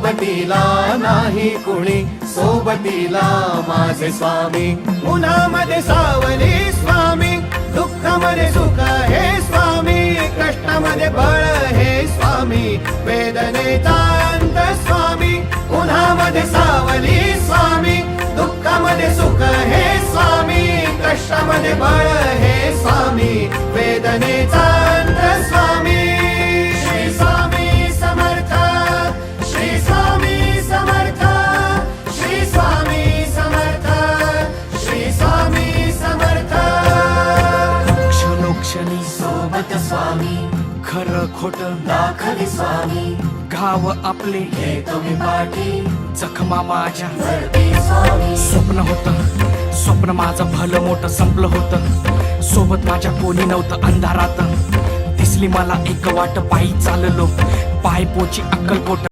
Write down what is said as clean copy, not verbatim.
सोबतीला नाही कुणी, सोबतीला माझे स्वामी. उन्हामध्ये सावली स्वामी, दुःखामध्ये सुख हे स्वामी, कष्टामध्ये बळ हे स्वामी, वेदनेचा अंत स्वामी. उन्हामध्ये सावली स्वामी, दुःखामध्ये सुख हे स्वामी, कष्टामध्ये बळ हे स्वामी, वेदनेचा अंत स्वामी. श्री स्वामी समर्थ, श्री स्वामी समर्थ, श्री स्वामी समर्थ, श्री स्वामी समर्थ. क्षणोक्षणी सोबत स्वामी, खरं खोट दाखली स्वामी, घाव आपले हे तुम्ही पाठी जखमा माझ्या. भरती स्वामी. स्वप्न होतं, स्वप्न माझं भलं मोठं संपलं होतं. सोबत माझ्या कोणी नव्हतं अंधारात. दिसली मला एक वाट, पायी चाललो पाय पोची अक्कलकोट.